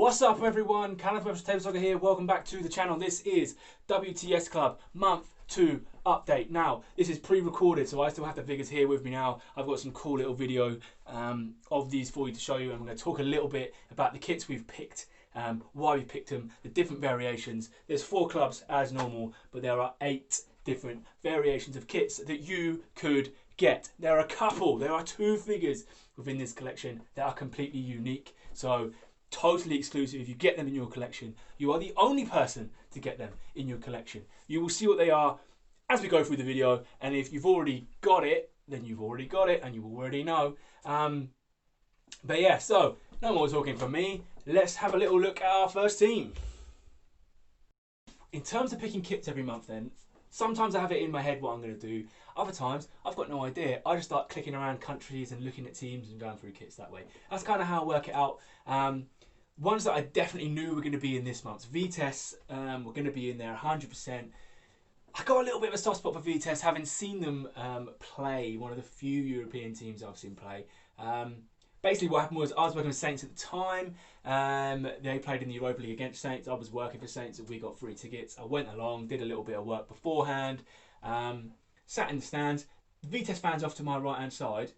What's up everyone, Callum from Table Soccer here, welcome back to the channel. This is WTS Club Month 2 update. Now, this is pre-recorded, so I still have the figures here with me now. I've got some cool little video of these for you to show you, and I'm going to talk a little bit about the kits we've picked, why we picked them, the different variations. There's 4 clubs as normal, but there are 8 different variations of kits that you could get. There are 2 figures within this collection that are completely unique. So totally exclusive. If you get them in your collection, you are the only person to get them in your collection. You will see what they are as we go through the video, and if you've already got it, then you've already got it and you already know. But yeah, so no more talking from me. Let's have a little look at our first team. In terms of picking kits every month then, sometimes I have it in my head what I'm going to do. Other times, I've got no idea. I just start clicking around countries and looking at teams and going through kits that way. That's kind of how I work it out. Ones that I definitely knew were going to be in this month. Vitesse were going to be in there 100%. I got a little bit of a soft spot for Vitesse, having seen them play, one of the few European teams I've seen play. Basically what happened was I was working with Saints at the time. They played in the Europa League against Saints. I was working for Saints and we got free tickets. I went along, did a little bit of work beforehand, sat in the stands. Vitesse fans off to my right hand side,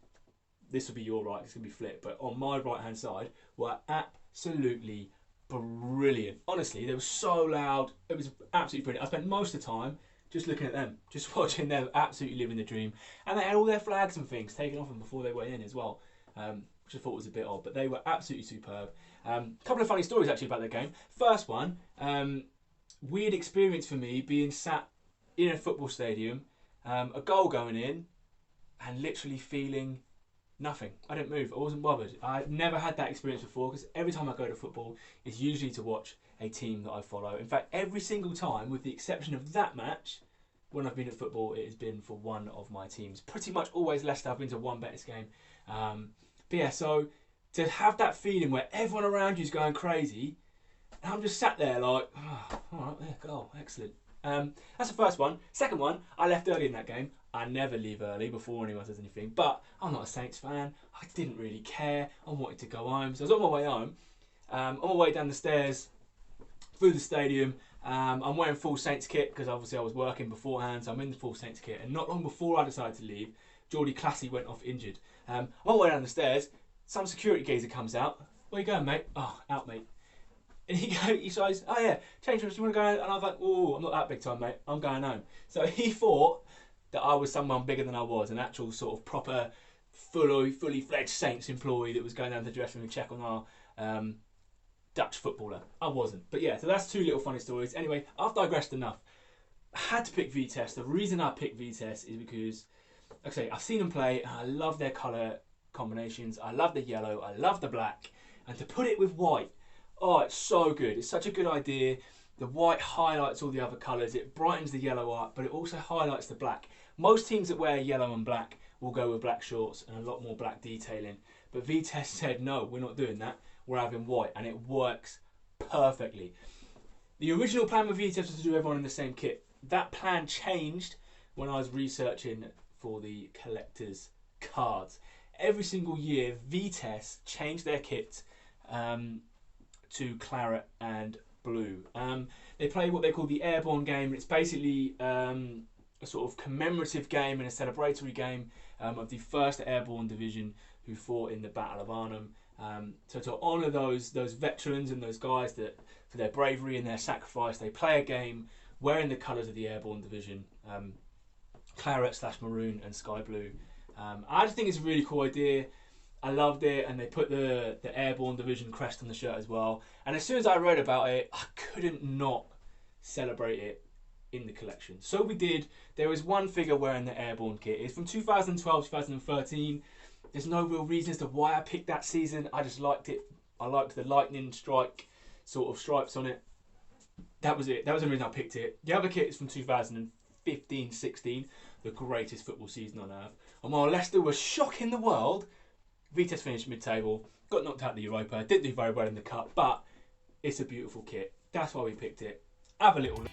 this will be your right, it's going to be flipped, but on my right hand side were absolutely brilliant. Honestly, they were so loud. It was absolutely brilliant. I spent most of the time just looking at them, just watching them absolutely living the dream. And they had all their flags and things taken off them before they went in as well, which I thought was a bit odd, but they were absolutely superb. A couple of funny stories actually about the game. First one, weird experience for me being sat in a football stadium, a goal going in, and literally feeling nothing. I didn't move. I wasn't bothered. I've never had that experience before, because every time I go to football, it's usually to watch a team that I follow. In fact, every single time, with the exception of that match, when I've been at football, it has been for one of my teams. Pretty much always Leicester. I've been to one Betis game. But yeah, so to have that feeling where everyone around you is going crazy, and I'm just sat there like, oh, all right, there, goal, excellent. That's the first one. Second one, I left early in that game. I never leave early before anyone says anything, but I'm not a Saints fan. I didn't really care. I wanted to go home. So I was on my way home. On my way down the stairs, through the stadium. I'm wearing full Saints kit because obviously I was working beforehand, so I'm in the full Saints kit. And not long before I decided to leave, Geordie Classy went off injured. On my way down the stairs, some security geezer comes out. Where you going, mate? Oh, out, mate. And he says, oh yeah, change rooms, do you want to go home? And I was like, oh, I'm not that big time, mate. I'm going home. So he thought that I was someone bigger than I was, an actual sort of proper, fully fledged Saints employee that was going down to the dressing room to check on our Dutch footballer. I wasn't. But yeah, so that's 2 little funny stories. Anyway, I've digressed enough. I had to pick Vitesse. The reason I picked Vitesse is because, like I say, I've seen them play and I love their colour combinations. I love the yellow, I love the black. And to put it with white, oh, it's so good. It's such a good idea. The white highlights all the other colours. It brightens the yellow up, but it also highlights the black. Most teams that wear yellow and black will go with black shorts and a lot more black detailing. But Vitesse said, no, we're not doing that. We're having white, and it works perfectly. The original plan with Vitesse was to do everyone in the same kit. That plan changed when I was researching for the collector's cards. Every single year, Vitesse changed their kit to claret and blue. They play what they call the airborne game. It's basically a sort of commemorative game and a celebratory game of the 1st Airborne Division who fought in the Battle of Arnhem. So to honour those veterans and those guys that for their bravery and their sacrifice, they play a game wearing the colours of the Airborne Division, claret / maroon and sky blue. I just think it's a really cool idea. I loved it, and they put the Airborne Division crest on the shirt as well. And as soon as I read about it, I couldn't not celebrate it in the collection. So we did. There was one figure wearing the Airborne kit. It's from 2012, 2013. There's no real reason as to why I picked that season. I just liked it. I liked the lightning strike sort of stripes on it. That was it. That was the reason I picked it. The other kit is from 2015-16, the greatest football season on earth. And while Leicester was shocking the world, Vitesse finished mid-table, got knocked out of the Europa, didn't do very well in the Cup, but it's a beautiful kit. That's why we picked it. Have a little look.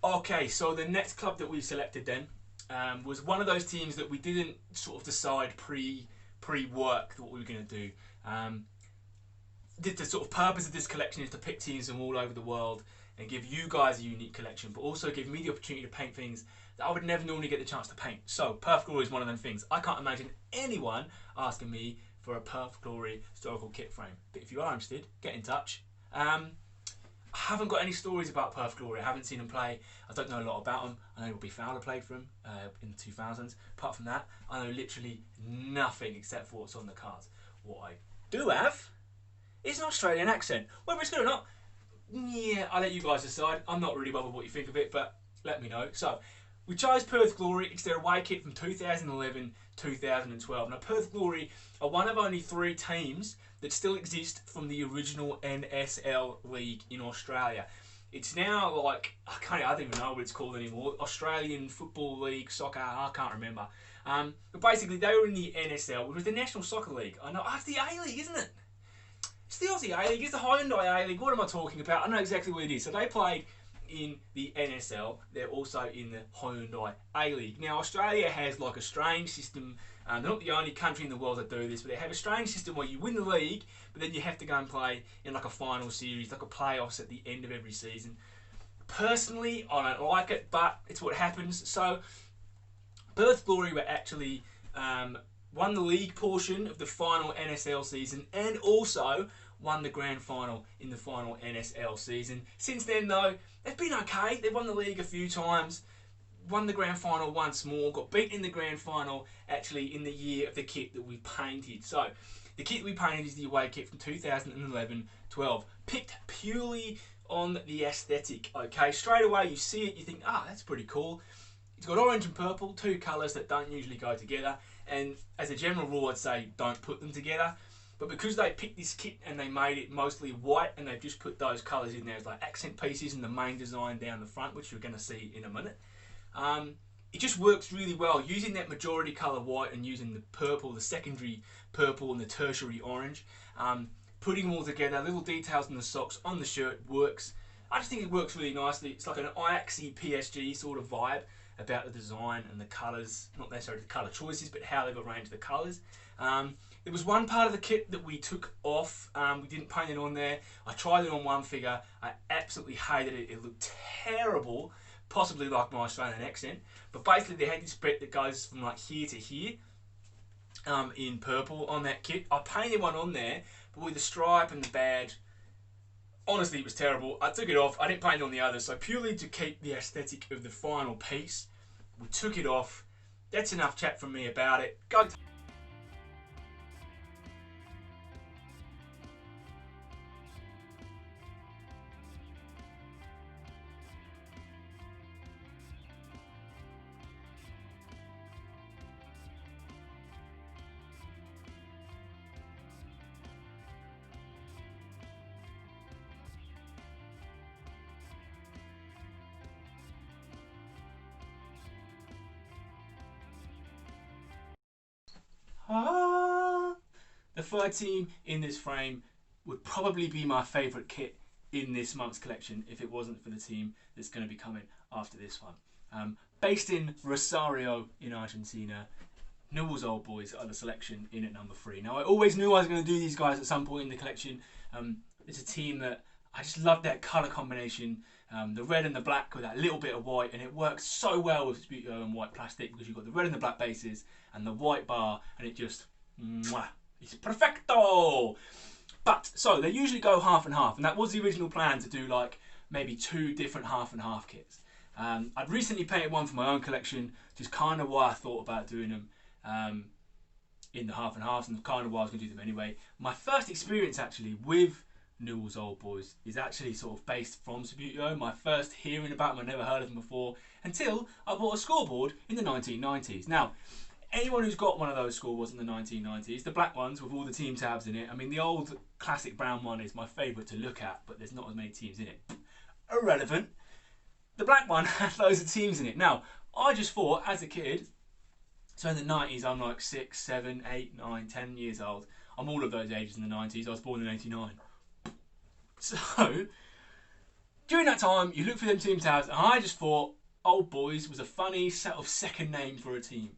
Okay, so the next club that we selected then was one of those teams that we didn't sort of decide pre-work what we were going to do. The sort of purpose of this collection is to pick teams from all over the world and give you guys a unique collection, but also give me the opportunity to paint things that I would never normally get the chance to paint. So Perth Glory is one of them things. I can't imagine anyone asking me for a Perth Glory historical kit frame. But if you are interested, get in touch. I haven't got any stories about Perth Glory. I haven't seen them play. I don't know a lot about them. I know Robbie Fowler played for them in the 2000s. Apart from that, I know literally nothing except for what's on the cards. What I do have is an Australian accent. Whether it's good or not, yeah, I'll let you guys decide. I'm not really bothered what you think of it, but let me know. So, we chose Perth Glory. It's their away kit from 2011-2012. Now, Perth Glory are one of only 3 teams that still exist from the original NSL league in Australia. It's now like, I don't even know what it's called anymore. Australian Football League, soccer, I can't remember. But basically, they were in the NSL, which was the National Soccer League. I know, it's the A-League, isn't it? It's the Aussie A-League, it's the Hyundai A-League, what am I talking about? I know exactly what it is. So they played in the NSL, they're also in the Hyundai A-League. Now Australia has like a strange system, they're not the only country in the world that do this, but they have a strange system where you win the league, but then you have to go and play in like a final series, like a playoffs at the end of every season. Personally, I don't like it, but it's what happens. So Perth Glory were actually won the league portion of the final NSL season and also won the grand final in the final NSL season. Since then though, they've been okay. They've won the league a few times, won the grand final once more, got beaten in the grand final actually in the year of the kit that we painted. So the kit that we painted is the away kit from 2011-12, picked purely on the aesthetic. Okay, straight away you see it, you think, that's pretty cool. It's got orange and purple, 2 colours that don't usually go together. And as a general rule, I'd say don't put them together. But because they picked this kit and they made it mostly white and they've just put those colours in there as like accent pieces and the main design down the front, which you're going to see in a minute, it just works really well. Using that majority colour white and using the purple, the secondary purple and the tertiary orange, putting them all together, little details in the socks, on the shirt, works. I just think it works really nicely. It's like an Ajaxy PSG sort of vibe about the design and the colours, not necessarily the colour choices, but how they've arranged the colours. There was one part of the kit that we took off. We didn't paint it on there. I tried it on one figure. I absolutely hated it. It looked terrible, possibly like my Australian accent. But basically they had this bit that goes from like here to here in purple on that kit. I painted one on there, but with the stripe and the badge, honestly, it was terrible. I took it off. I didn't paint it on the others. So purely to keep the aesthetic of the final piece, we took it off. That's enough chat from me about it. Go. The third team in this frame would probably be my favourite kit in this month's collection if it wasn't for the team that's going to be coming after this one. Based in Rosario in Argentina, Newells Old Boys are the selection in at number 3. Now I always knew I was going to do these guys at some point in the collection. It's a team that I just love that colour combination, the red and the black with that little bit of white, and it works so well with Subbuteo and white plastic because you've got the red and the black bases and the white bar, and it just, mwah, it's perfecto! But, so, they usually go half and half, and that was the original plan, to do like maybe 2 different half and half kits. I'd recently painted one for my own collection, which is kind of why I thought about doing them in the half and halves, and kind of why I was going to do them anyway. My first experience actually with Newells Old Boys is actually sort of based from Subbuteo. My first hearing about them, I never heard of them before, until I bought a scoreboard in the 1990s. Now, anyone who's got one of those scoreboards in the 1990s, the black ones with all the team tabs in it, I mean the old classic brown one is my favourite to look at, but there's not as many teams in it. Irrelevant. The black one had loads of teams in it. Now, I just thought, as a kid, so in the 90s I'm like 6, 7, 8, 9, 10 years old. I'm all of those ages in the 90s, I was born in 89. So, during that time, you look for them team tabs, and I just thought Old Boys was a funny set of second name for a team.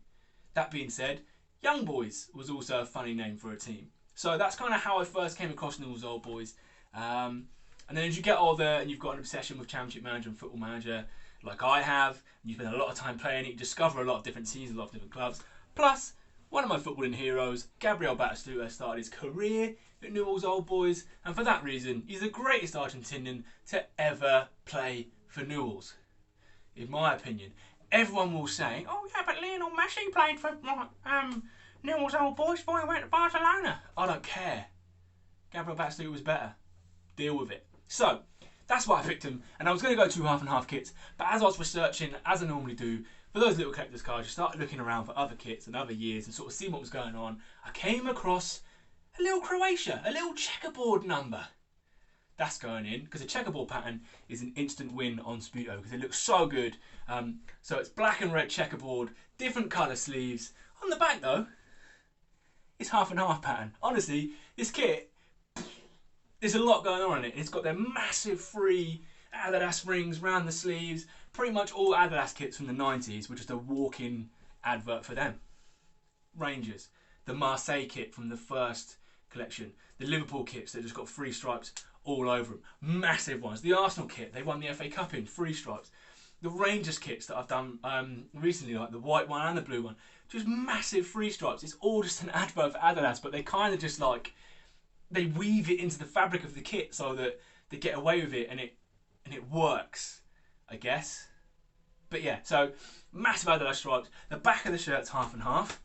That being said, Young Boys was also a funny name for a team. So that's kind of how I first came across Newells Old Boys. And then as you get older and you've got an obsession with Championship Manager and Football Manager, like I have, and you spend a lot of time playing it, you discover a lot of different teams, a lot of different clubs. Plus, one of my footballing heroes, Gabriel Batistuta, started his career at Newells Old Boys, and for that reason, he's the greatest Argentinian to ever play for Newells. In my opinion, everyone will say, "Oh yeah, but Lionel Messi played for Newells Old Boys before he went to Barcelona." I don't care. Gabriel Batistuta was better. Deal with it. So, that's why I picked him, and I was going to go 2 half and half kits, but as I was researching, as I normally do, for those little collector's cards, you started looking around for other kits and other years and sort of seeing what was going on. I came across a little Croatia, a little checkerboard number. That's going in, because the checkerboard pattern is an instant win on Subbuteo, because it looks so good. So it's black and red checkerboard, different colour sleeves. On the back though, it's half and half pattern. Honestly, this kit, there's a lot going on in it. It's got their massive free Adidas rings round the sleeves. Pretty much all Adidas kits from the 90s were just a walk-in advert for them. Rangers, the Marseille kit from the first collection, the Liverpool kits that just got free stripes all over them, massive ones. The Arsenal kit, they won the FA Cup in, free stripes. The Rangers kits that I've done recently, like the white one and the blue one, just massive free stripes. It's all just an advert for Adidas, but they kind of just like, they weave it into the fabric of the kit so that they get away with it, and it works, I guess. But yeah, so massive Adidas stripes. The back of the shirt's half and half.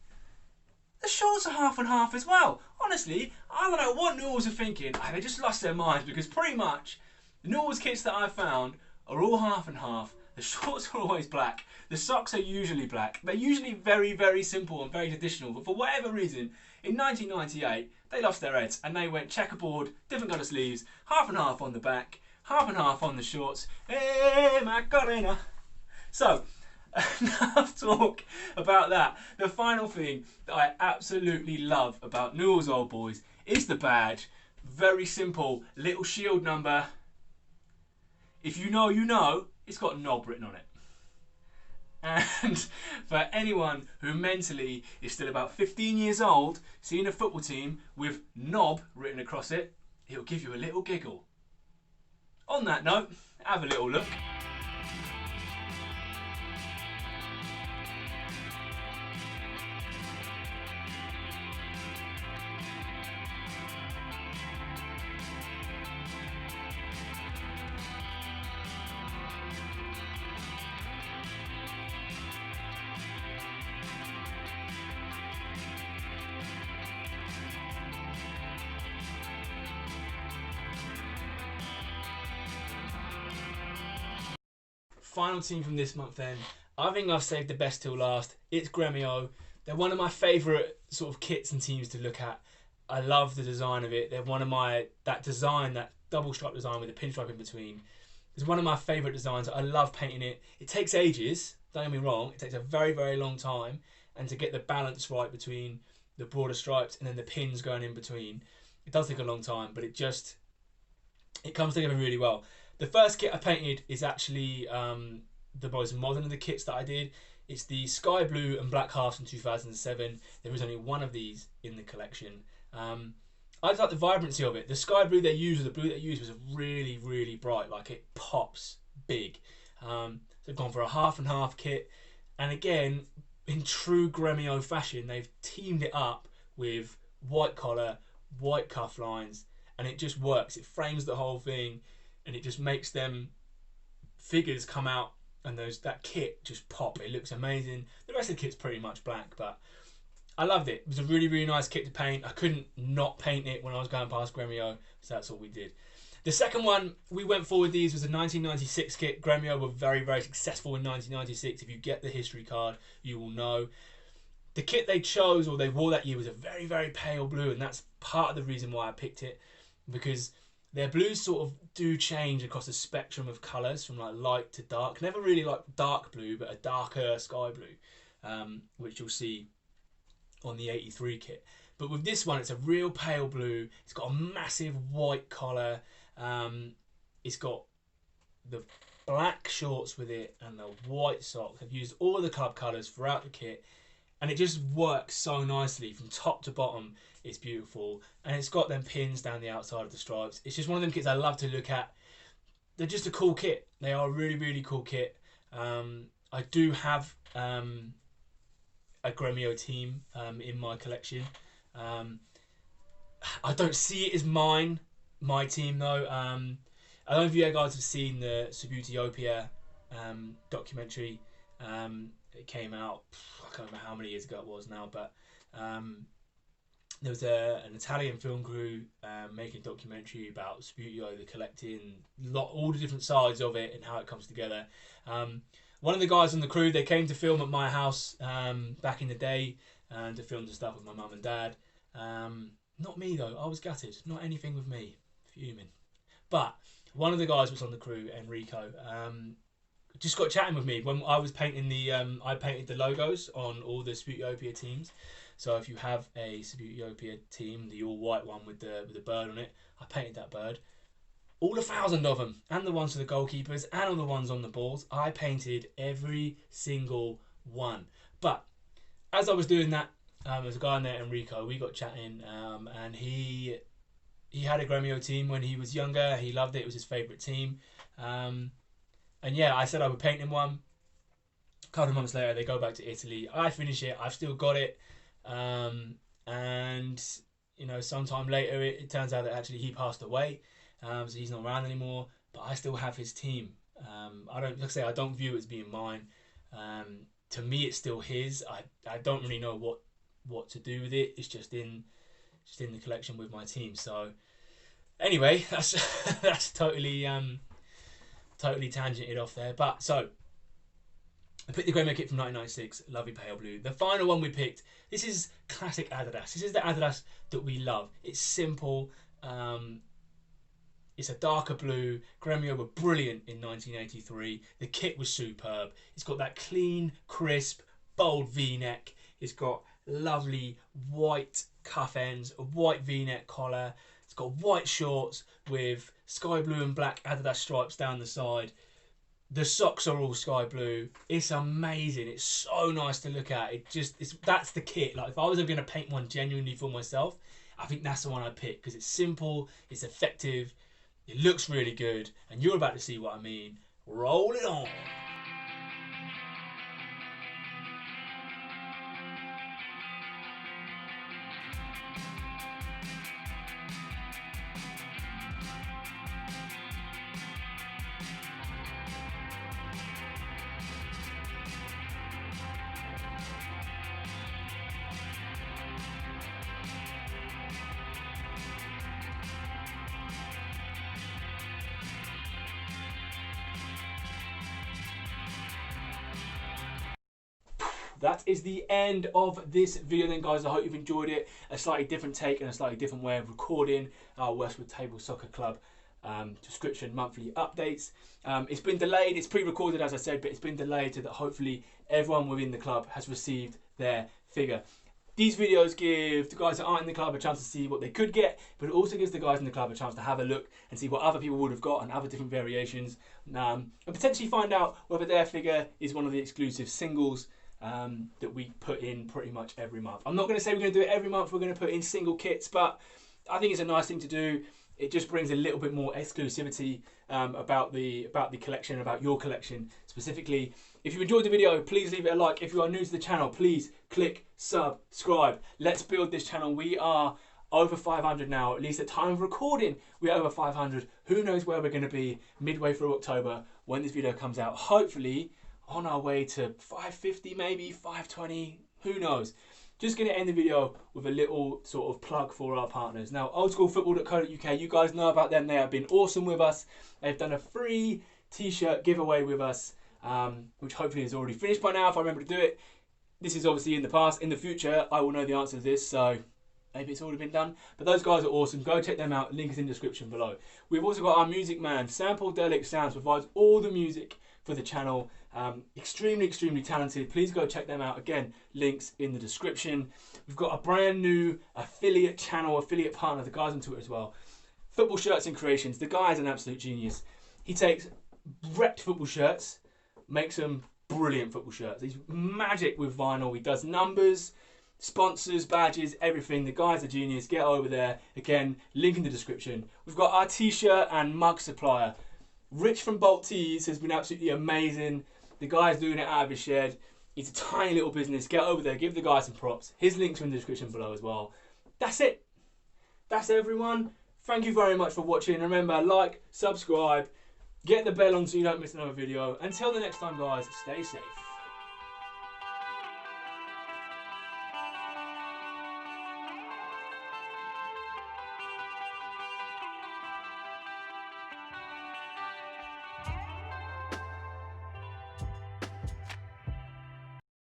The shorts are half and half as well. Honestly, I don't know what Newells are thinking. They just lost their minds, because pretty much the Newells kits that I've found are all half and half. The shorts are always black. The socks are usually black. They're usually very, very simple and very traditional. But for whatever reason, in 1998, they lost their heads and they went checkerboard, different colour sleeves, half and half on the back, half and half on the shorts. Hey, Macarena. So, enough talk about that. The final thing that I absolutely love about Newells Old Boys is the badge. Very simple, little shield number. If you know, you know, it's got knob written on it. And for anyone who mentally is still about 15 years old, seeing a football team with knob written across it, it'll give you a little giggle. On that note, have a little look. Final team from this month then. I think I've saved the best till last. It's Gremio. They're one of my favourite sort of kits and teams to look at. I love the design of it. They're one of my, that design, that double stripe design with a pinstripe in between, is one of my favourite designs. I love painting it. It takes ages, don't get me wrong. It takes a very, very long time. And to get the balance right between the broader stripes and then the pins going in between, it does take a long time, but it comes together really well. The first kit I painted is actually the most modern of the kits that I did. It's the sky blue and black halves from 2007. There is only one of these in the collection. I just like the vibrancy of it. The sky blue they used, or the blue they used, was really, really bright. Like, it pops big. So they've gone for a half and half kit. And again, in true Gremio fashion, they've teamed it up with white collar, white cuff lines, and it just works. It frames the whole thing. And it just makes them figures come out, and that kit just pop. It looks amazing. The rest of the kit's pretty much black, but I loved it. It was a really, really nice kit to paint. I couldn't not paint it when I was going past Gremio, so that's all we did. The second one we went for with these was a 1996 kit. Gremio were very, very successful in 1996. If you get the history card, you will know. The kit they chose, or they wore that year, was a very, very pale blue, and that's part of the reason why I picked it, because their blues sort of do change across the spectrum of colours from like light to dark. Never really like dark blue, but a darker sky blue, which you'll see on the 83 kit. But with this one, it's a real pale blue. It's got a massive white collar. It's got the black shorts with it and the white socks. I've used all the club colours throughout the kit, and it just works so nicely from top to bottom. It's beautiful, and it's got them pins down the outside of the stripes. It's just one of them kits I love to look at. They're just a cool kit. They are a really, really cool kit. I do have a Gremio team in my collection. I don't see it as my team though. I don't know if you guys have seen the Subbuteo documentary. It came out, I can't remember how many years ago it was now, but there was an Italian film crew making a documentary about Subbuteo, the collecting, all the different sides of it and how it comes together. One of the guys on the crew, they came to film at my house back in the day to film the stuff with my mum and dad. Not me though, I was gutted. Not anything with me, fuming. But one of the guys was on the crew, Enrico, just got chatting with me when I was painting I painted the logos on all the Subbuteo teams. So if you have a Subbuteo team, the all white one with the bird on it, I painted that bird. All 1,000 of them, and the ones for the goalkeepers, and all the ones on the balls. I painted every single one. But as I was doing that, there's a guy in there, Enrico. We got chatting, and he had a Gremio team when he was younger. He loved it. It was his favourite team. And yeah, I said I would paint him one. A couple of months later, they go back to Italy. I finish it. I've still got it. And you know, sometime later, it turns out that actually he passed away. So he's not around anymore. But I still have his team. Like I say, I don't view it as being mine. To me, it's still his. I don't really know what to do with it. It's just in the collection with my team. So anyway, that's totally tangented off there. But so I picked the Gremio kit from 1996, lovely pale blue. The final one we picked, this is classic Adidas. This is the Adidas that we love. It's simple. It's a darker blue. Gremio were brilliant in 1983. The kit was superb. It's got that clean, crisp, bold V-neck. It's got lovely white cuff ends, a white V-neck collar. It's got white shorts with sky blue and black Adidas stripes down the side. The socks are all sky blue. It's amazing. It's so nice to look at. That's the kit. Like if I was ever going to paint one genuinely for myself, I think that's the one I'd pick because it's simple, it's effective, it looks really good, and you're about to see what I mean. Roll it on. That is the end of this video then, guys. I hope you've enjoyed it. A slightly different take and a slightly different way of recording our Westwood Table Soccer Club description monthly updates. It's been delayed. It's pre-recorded, as I said, but it's been delayed so that hopefully everyone within the club has received their figure. These videos give the guys that aren't in the club a chance to see what they could get, but it also gives the guys in the club a chance to have a look and see what other people would have got and other different variations, and potentially find out whether their figure is one of the exclusive singles that we put in pretty much every month. I'm not going to say we're going to do it every month. We're going to put in single kits, but I think it's a nice thing to do. It just brings a little bit more exclusivity about the collection, about your collection specifically. If you enjoyed the video, please leave it a like. If you are new to the channel, please click subscribe. Let's build this channel. We are over 500 now, at least at time of recording. We're over 500. Who knows where we're going to be midway through October when this video comes out. Hopefully on our way to 550, maybe 520, who knows. Just going to end the video with a little sort of plug for our partners. Now, oldschoolfootball.co.uk, you guys know about them. They have been awesome with us. They've done a free t-shirt giveaway with us, which hopefully is already finished by now if I remember to do it. This is obviously in the past. In the future, I will know the answer to this, so maybe it's already been done. But those guys are awesome. Go check them out. Link is in the description below. We've also got our music man, Sample-Delic Sounds, provides all the music for the channel. Extremely talented. Please go check them out. Again, links in the description. We've got a brand new affiliate channel, affiliate partner, the guys on Twitter as well. Football Shirts and Creations. The guy is an absolute genius. He takes wrecked football shirts, makes them brilliant football shirts. He's magic with vinyl. He does numbers, sponsors, badges, everything. The guy's a genius. Get over there. Again, link in the description. We've got our t-shirt and mug supplier. Rich from Bolt Tees has been absolutely amazing. The guy's doing it out of his shed. It's a tiny little business. Get over there. Give the guy some props. His links are in the description below as well. That's it. That's everyone. Thank you very much for watching. Remember, like, subscribe, get the bell on so you don't miss another video. Until the next time, guys, stay safe.